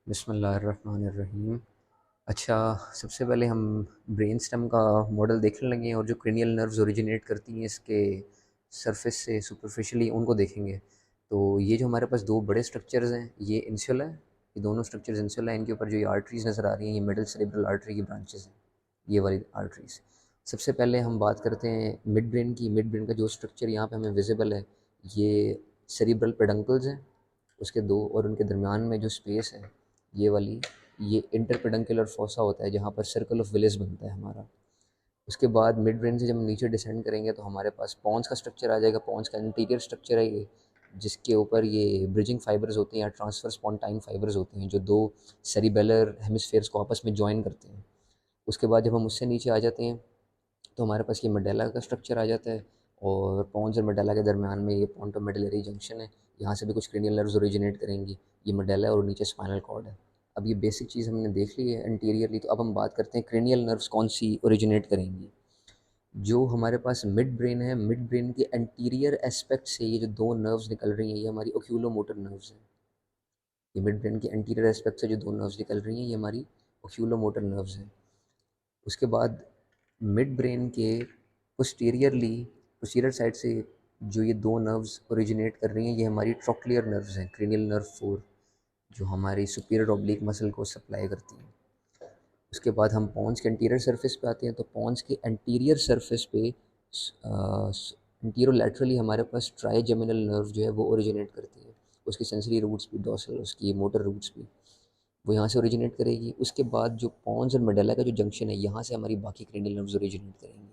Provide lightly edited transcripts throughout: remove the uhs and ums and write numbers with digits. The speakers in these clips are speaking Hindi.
बिस्मिल्लाहिर्रहमानिर्रहीम। अच्छा, सबसे पहले हम ब्रेन स्टेम का मॉडल देखने लगे और जो क्रेनियल नर्व्स ओरिजिनेट करती हैं इसके सरफेस से सुपरफिशियली उनको देखेंगे। तो ये जो हमारे पास दो बड़े स्ट्रक्चर्स हैं, ये इंसुला है, ये दोनों स्ट्रक्चर्स इंसुला है। इनके ऊपर जो ये आर्टरीज नज़र आ रही हैं, ये मिडल सेरेब्रल आर्टरी की ब्रांचेस हैं, ये वाली आर्टरीज। सबसे पहले हम बात करते हैं मिड ब्रेन की। मिड ब्रेन का जो स्ट्रक्चर यहाँ पे हमें विजिबल है, ये सेरिब्रल पेडंकल्स हैं, उसके दो, और उनके दरमियान में जो स्पेस है ये वाली, ये इंटरपेडंकुलर फोसा होता है जहाँ पर सर्कल ऑफ विलिस बनता है हमारा। उसके बाद मिड ब्रेन से जब हम नीचे डिसेंड करेंगे तो हमारे पास पॉन्स का स्ट्रक्चर आ जाएगा। पॉन्स का इंटीरियर स्ट्रक्चर है ये, जिसके ऊपर ये ब्रिजिंग फाइबर्स होते हैं या ट्रांसफर स्पॉन्टाइन फाइबर्स होते हैं जो दो सेरिबेलर हेमिस्फेयर्स को आपस में ज्वाइन करते हैं। उसके बाद जब हम उससे नीचे आ जाते हैं तो हमारे पास ये मेडेला का स्ट्रक्चर आ जाता है, और पॉन्स और मेडेला के दरमियान में ये पोंटो मेडुलरी जंक्शन है। यहाँ से भी कुछ क्रेनियल नर्व्स ओरिजिनेट करेंगी। ये मेडेला है और नीचे स्पाइनल कॉर्ड है। अब ये बेसिक चीज़ हमने देख ली है इंटीरियरली, तो अब हम बात करते हैं क्रेनियल नर्व्स कौन सी ओरिजिनेट करेंगी। जो हमारे पास मिड ब्रेन है, मिड ब्रेन के एंटीरियर एस्पेक्ट से ये जो दो नर्व्स निकल रही हैं, ये हमारी ओक्यूलोमोटर नर्व्स हैं। ये मिड ब्रेन के एंटीरियर एस्पेक्ट से जो दो नर्व्स निकल रही हैं, ये हमारी ओक्यूलोमोटर नर्व्स हैं। उसके बाद मिड ब्रेन के पोस्टीरियरली, पोस्टीरियर साइड से जो ये दो नर्व्स ओरिजिनेट कर रही हैं, ये हमारी ट्रोक्लियर नर्व्स हैं, क्रेनियल नर्व 4, जो हमारी सुपीरियर ऑब्लिक मसल को सप्लाई करती हैं। उसके बाद हम पॉन्स के एंटीरियर सरफेस पे आते हैं। तो पॉन्स के एंटीरियर सरफेस पे एंटीरोलैटरली हमारे पास ट्राइजेमिनल नर्व जो है वो ओरिजिनेट करती है। उसकी सेंसरी रूट्स भी, डॉर्सल उसकी मोटर रूट्स भी, वो यहाँ से ओरिजिनेट करेगी। उसके बाद जो पॉन्स और मेडुला का जो जंक्शन है, यहाँ से हमारी बाकी क्रेनियल नर्व्स ओरिजिनेट करेंगी।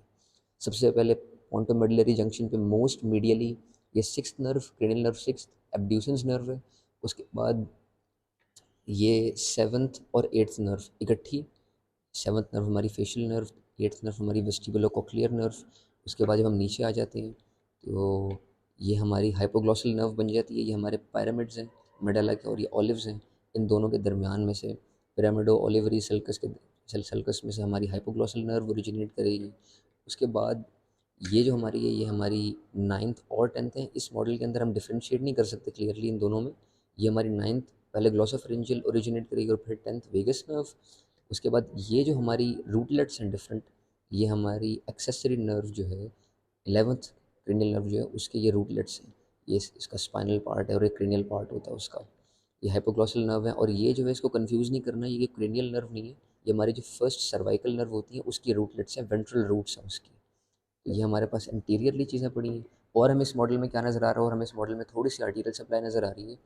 सबसे पहले पोंटोमेडुलरी जंक्शन पे मोस्ट मीडियली ये sixth nerve, cranial nerve sixth abducens nerve है। उसके बाद ये सेवन्थ और एट्थ नर्व इकट्ठी, सेवन्थ नर्व हमारी फेशियल नर्व, एट्थ नर्व हमारी वेस्टिबुलो कॉक्लियर नर्व। उसके बाद जब हम नीचे आ जाते हैं तो ये हमारी हाइपोग्लॉसल नर्व बन जाती है। ये हमारे पैरामिड्स हैं मेडुला के, और ये ऑलिव्स हैं। इन दोनों के दरमियान में से पिरामिडो ओलिवरी सल्कस के सल्कस में से हमारी हाइपोग्लॉसल नर्व ओरिजिनेट करेगी। उसके बाद ये जो हमारी है, ये हमारी नाइन्थ और टेंथ है। इस मॉडल के अंदर हम डिफ्रेंशिएट नहीं कर सकते क्लियरली इन दोनों में। ये हमारी नाइन्थ पहले ग्लॉसोफेरेंजियल ओरिजिनेट करेगी और फिर टेंथ वेगस नर्व। उसके बाद ये जो हमारी रूटलेट्स हैं डिफरेंट, ये हमारी एक्सेसरी नर्व जो है, 11th क्रेनियल नर्व जो है उसके ये रूटलेट्स हैं। ये इसका स्पाइनल पार्ट है और एक क्रेनियल पार्ट होता है उसका। ये हाइपोग्लॉसल नर्व है, और ये जो है इसको कंफ्यूज नहीं करना, ये क्रेनियल नर्व नहीं है। ये हमारी जो फर्स्ट सर्वाइकल नर्व होती है उसकी रूटलेट्स हैं, वेंट्रल रूट्स हैं उसकी। तो ये हमारे पास इंटीरियरली चीज़ें पड़ी हैं। और हमें इस मॉडल में क्या नज़र आ रहा है, और हमें इस मॉडल में थोड़ी सी आर्टीरियल सप्लाई नज़र आ रही है।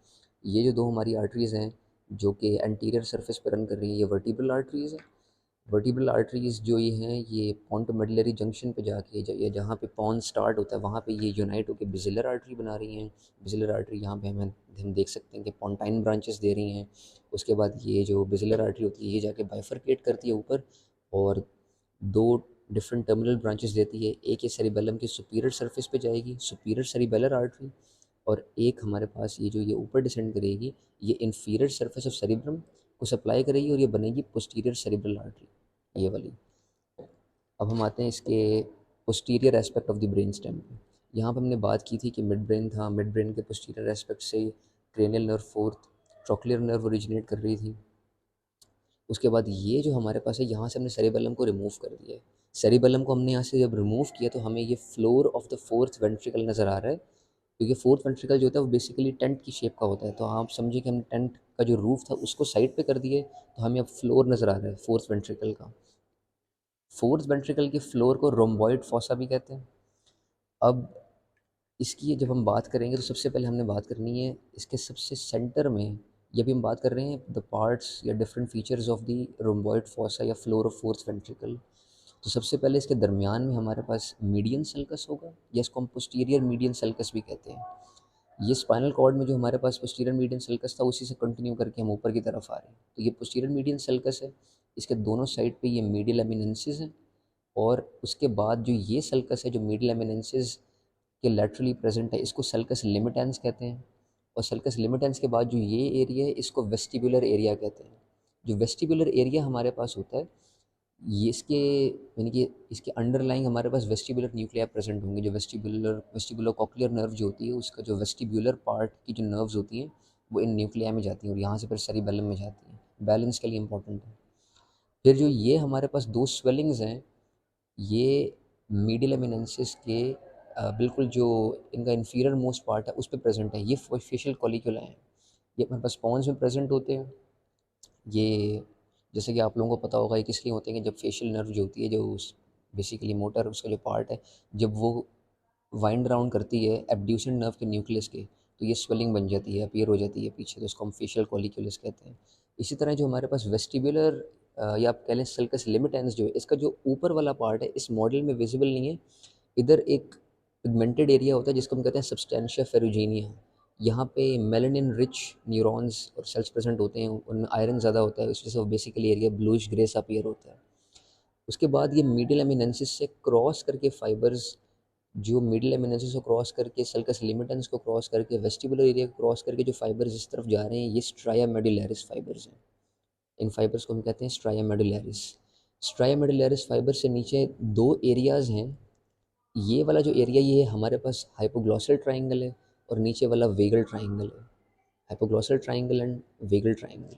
ये जो दो हमारी आर्टरीज़ हैं जो कि एंटीरियर सरफेस पर रन कर रही हैं, ये वर्टिब्रल आर्टरीज़ हैं। वर्टिब्रल आर्टरीज़ जो ये हैं, ये पोंटोमेडुलरी जंक्शन पे जाके ये जहाँ पे पॉन स्टार्ट होता है वहाँ पे ये यूनाइट होकर बेसिलर आर्टरी बना रही हैं। बेसिलर आर्टरी यहाँ पे हम देख सकते हैं कि पोंटाइन ब्रांचेस दे रही हैं। उसके बाद ये जो बेसिलर आर्टरी होती है, ये जाके बाइफरकेट करती है ऊपर, और दो डिफरेंट टर्मिनल ब्रांचेस देती है। एक ये सेरिबेलम के सुपीरियर सरफेस पे जाएगी, सुपीरियर सेरिबेलर आर्टरी, और एक हमारे पास ये जो ये ऊपर डिसेंड करेगी, ये इन्फीरियर सरफेस ऑफ सेरिब्रम को सप्लाई करेगी, और ये बनेगी पोस्टीरियर सेरिब्रल आर्टरी, ये वाली। अब हम आते हैं इसके posterior aspect of the brain stem पे। यहाँ पर हमने बात की थी कि मिड ब्रेन था, मिड ब्रेन के पोस्टीरियर एस्पेक्ट से cranial nerve fourth, trochlear nerve originate कर रही थी। उसके बाद ये जो हमारे पास है, यहाँ से हमने सेरिबेलम को रिमूव कर दिया है। सेरिबेलम को हमने यहाँ से जब रिमूव किया तो हमें ये floor of the fourth ventricle नज़र आ रहा है, क्योंकि फोर्थ वेंट्रिकल जो होता है वो बेसिकली टेंट की शेप का होता है। तो आप समझिए कि हमने टेंट का जो रूफ था उसको साइड पे कर दिए, तो हमें अब फ्लोर नज़र आ रहा है फोर्थ वेंट्रिकल का। फोर्थ वेंट्रिकल के फ्लोर को रोम्बॉइड फॉसा भी कहते हैं। अब इसकी जब हम बात करेंगे तो सबसे पहले हमने बात करनी है इसके सबसे सेंटर में। ये भी हम बात कर रहे हैं द पार्ट्स या different features of the rhomboid fossa या फ्लोर ऑफ फोर्थ वेंट्रिकल। तो सबसे पहले इसके दरमियान में हमारे पास मीडियन सल्कस होगा, या इसको हम पोस्टीरियर मीडियन सल्कस भी कहते हैं। ये स्पाइनल कॉर्ड में जो हमारे पास पोस्टीरियर मीडियन सल्कस था, उसी से कंटिन्यू करके हम ऊपर की तरफ आ रहे हैं। तो ये पोस्टीरियर मीडियन सल्कस है, इसके दोनों साइड पे ये मीडियल एमिनेंसेस हैं। और उसके बाद जो ये सल्कस है जो मीडियल एमिनेंसेस के लैटरली प्रेजेंट है, इसको सल्कस लिमिटेंस कहते हैं। और सल्कस लिमिटेंस के बाद जो ये एरिया है, इसको वेस्टिबुलर एरिया कहते हैं। जो वेस्टिबुलर एरिया हमारे पास होता है, ये इसके यानी कि इसके अंडरलाइंग हमारे पास वेस्टिबुलर न्यूक्लिया प्रेजेंट होंगे। जो वेस्टिबुलो कॉक्लियर नर्व जो होती है, उसका जो वेस्टिबुलर पार्ट की जो नर्व्स होती हैं वो इन न्यूक्लिया में जाती हैं, और यहाँ से फिर सेरिबेलम में जाती हैं। बैलेंस के लिए इम्पॉर्टेंट है। फिर जो ये हमारे पास दो स्वेलिंग्स हैं, ये मीडियल एमिनेंसिस के बिल्कुल जो इनका इंफीरियर मोस्ट पार्ट है उस पे प्रेजेंट है। ये फेशियल कॉलिक्यूला हैं, ये हमारे पास पॉन्स में प्रेजेंट होते हैं। ये जैसे कि आप लोगों को पता होगा ये किस लिए होते हैं कि जब फेशियल नर्व जो होती है, जो बेसिकली मोटर उसका जो पार्ट है, जब वो वाइंड राउंड करती है एब्ड्यूसेंट नर्व के न्यूक्लियस के, तो ये स्वेलिंग बन जाती है, अपीयर हो जाती है पीछे, तो उसको हम फेशियल कॉलिक्यूलस कहते हैं। इसी तरह जो हमारे पास वेस्टिबुलर या आप कह लें सल्कस लिमिटेंस जो है, इसका जो ऊपर वाला पार्ट है इस मॉडल में विजिबल नहीं है। इधर एक पिगमेंटेड एरिया होता है जिसको हम कहते हैं सब्सटेंशिया फेरुजीनिया। यहाँ पे मेलानिन रिच न्यूरॉन्स और सेल्स प्रेजेंट होते हैं, उनमें आयरन ज़्यादा होता है, इस वजह से वो बेसिकली एरिया ब्लूइश ग्रे सा अपीयर होता है। उसके बाद ये मिडिल एमिनेंसिस से क्रॉस करके फाइबर्स, जो मिडिल एमिनेंसिस को क्रॉस करके सल्कस लिमिटेंस को क्रॉस करके वेस्टिबुलर एरिया को क्रॉस करके जो फाइबर्स इस तरफ जा रहे हैं, ये स्ट्राया मेडुलैरिस फाइबर्स हैं। इन फाइबर्स को हम कहते हैं स्ट्राया मेडुलैरिस। स्ट्राया मेडुलैरिस फाइबर से नीचे दो एरियाज़ हैं। ये वाला जो एरिया ये है हमारे पास हाइपोग्लॉसल ट्राइंगल है, और नीचे वाला वेगल ट्राइंगल है। Hypoglossal triangle and vagal triangle.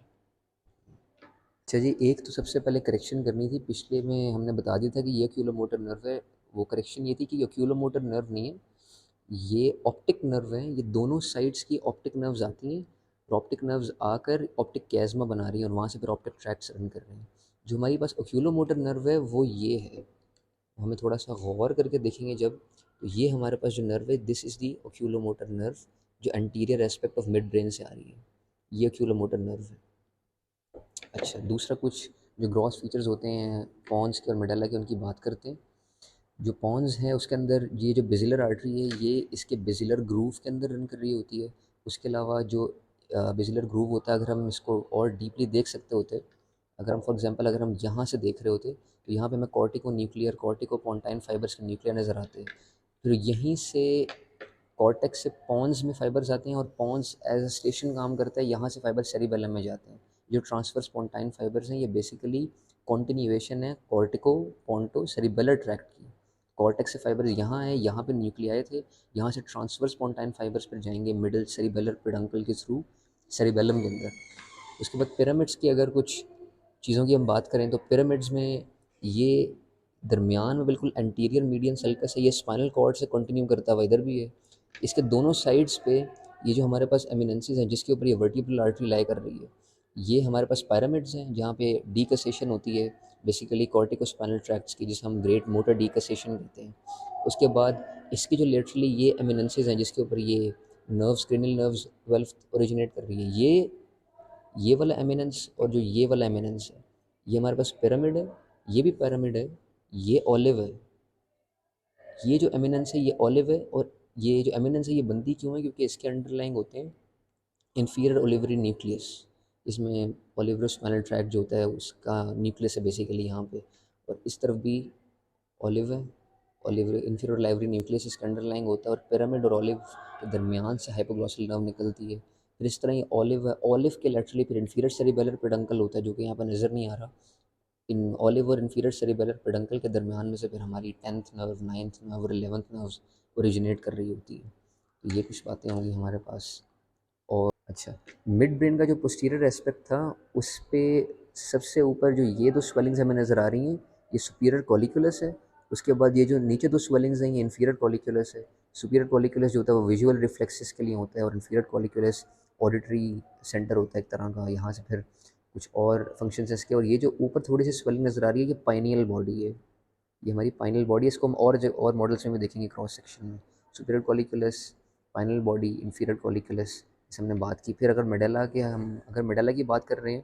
अच्छा जी, एक तो सबसे पहले करेक्शन करनी थी, पिछले में हमने बता दिया था कि ये ओक्यूलोमोटर नर्व है। वो करेक्शन ये थी कि ये ओक्यूलोमोटर नर्व नहीं है, ये ऑप्टिक नर्व है। ये दोनों साइड्स की ऑप्टिक नर्व्स आती हैं, और ऑप्टिक नर्व्स आकर ऑप्टिक कैज़मा बना रही हैं, और वहाँ से फिर ऑप्टिक ट्रैक्ट्स रन कर रहे हैं। जो हमारी पास ओक्यूलोमोटर नर्व है वो ये है, हमें थोड़ा सा गौर करके देखेंगे जब, तो ये हमारे पास जो नर्व है, दिस इज़ दी ओक्यूलोमोटर नर्व, जो anterior aspect of mid brain से आ रही है। ये ओक्यूलोमोटर नर्व है। अच्छा, दूसरा कुछ जो ग्रॉस फीचर्स होते हैं पॉन्स के और मेडुला के, उनकी बात करते हैं। जो पॉन्स है उसके अंदर ये जो बेसिलर आर्टरी है, ये इसके बेसिलर ग्रूव के अंदर रन कर रही होती है। उसके अलावा जो बेसिलर ग्रूव होता है, अगर हम इसको और डीपली देख सकते होते, अगर हम फॉर एग्जांपल अगर हम यहाँ से देख रहे होते, तो यहाँ पे हमें कॉर्टिको न्यूक्लियर, कॉर्टिको पोंटाइन फाइबर्स के न्यूक्लियर नज़र आते हैं। फिर यहीं से कॉर्टेक्स से पॉन्स में फाइबर्स आते हैं, और पॉन्स एज अ स्टेशन काम करता है, यहाँ से फाइबर सेरिबेलम में जाते हैं। जो ट्रांसफर स्पॉन्टाइन फाइबर्स हैं, ये बेसिकली कॉन्टिन्यूएशन है कॉर्टिको पोंटो सेरिबेलर ट्रैक्ट की। कॉर्टेक्स से फाइबर्स यहाँ है, यहाँ पे न्यूक्लियाई थे, यहाँ से ट्रांसफर स्पॉन्टाइन फाइबर्स पर जाएंगे मिडिल सेरिबेलर पेडंकल के थ्रू सेरिबेलम के अंदर। उसके बाद पिरामिड्स की अगर कुछ चीज़ों की हम बात करें, तो पिरामिड्स में ये दरमियान में बिल्कुल एंटीरियर मीडियन सल्कस है, ये स्पाइनल कॉर्ड से कंटिन्यू करता हुआ इधर भी है। इसके दोनों साइड्स पे ये जो हमारे पास एमिनेंसेस हैं जिसके ऊपर ये वर्टिब्रल आर्टरी लाई कर रही है, ये हमारे पास पिरामिड्स हैं जहाँ पे डीकसेशन होती है बेसिकली कॉर्टिकोस्पाइनल ट्रैक्ट्स की, जिसे हम ग्रेट मोटर डीकसेशन कहते हैं। उसके बाद इसकी जो लेटरली ये एमिनेंसेस हैं जिसके ऊपर ये नर्व्स, क्रेनियल नर्व्स 12 ओरिजिनेट कर रही है, ये वाला एमिनेंस और जो ये वाला एमिनेंस है, ये हमारे पास पिरामिड है, ये भी पिरामिड है, ये ऑलिव है। ये जो एमिनेंस है ये ऑलिव है, और ये जो एमिनेंस है ये बनती क्यों है, क्योंकि इसके अंडरलाइंग होते हैं इन्फीरियर ओलिवरी न्यूक्लियस। इसमें ओलिवरोस्पाइनल ट्रैक्ट जो होता है उसका न्यूक्लियस है बेसिकली यहाँ पे, और इस तरफ भी ऑलिव है, ऑलिव इन्फीरियर ओलिवरी न्यूक्लियस इसके अंडरलाइंग होता है, और पिरामिड और ऑलिव के दरमियान से हाइपोग्लॉसल नर्व निकलती है। फिर इस तरह ये ऑलिव है, ऑलिव के लेटरली फिर इन्फीरियर सेरिबेलर पेडंकल होता है जो कि यहाँ पर नज़र नहीं आ रहा। इन ऑलिव और इन्फीरियर सेरिबेलर पेडंकल के दरमियान में से फिर हमारी 10th नर्व, 9th नर्व और 11th नर्व्स ओरिजिनेट कर रही होती है। तो ये कुछ बातें होंगी हमारे पास। और अच्छा, मिड ब्रेन का जो पोस्टीरियर एस्पेक्ट था उस पे सबसे ऊपर जो ये दो स्वेलिंग्स हमें नज़र आ रही हैं, ये सुपीरियर कॉलिकुलस है। उसके बाद ये जो नीचे दो स्वेलिंग्स हैं ये इन्फीरियर कॉलिकुलस है। सुपीरियर कॉलिकुलस जो होता है वो विजुअल रिफ्लेक्सेस के लिए होता है, और इन्फीरियर कॉलिकुलस ऑडिटरी सेंटर होता है एक तरह का, यहाँ से फिर कुछ और फंक्शन है इसके। और ये जो ऊपर थोड़ी सी स्वेलिंग नज़र आ रही है ये पाइनियल बॉडी है, ये हमारी पाइनल बॉडी है। इसको हम और मॉडल्स में भी देखेंगे क्रॉस सेक्शन में। Superior colliculus, pineal body, inferior colliculus, इसे हमने बात की। फिर अगर मेडला की बात कर रहे हैं,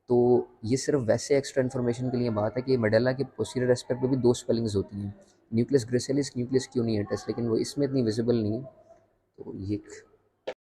तो ये सिर्फ वैसे एक्स्ट्रा इन्फॉर्मेशन के लिए बात है कि मेडला के पोस्टीरियर एस्पेक्ट में भी दो स्पेलिंग्स होती हैं, न्यूक्लियस ग्रेसिलिस, न्यूक्लियस क्यूनिएटस, लेकिन वो इसमें इतनी विजिबल नहीं है। तो ये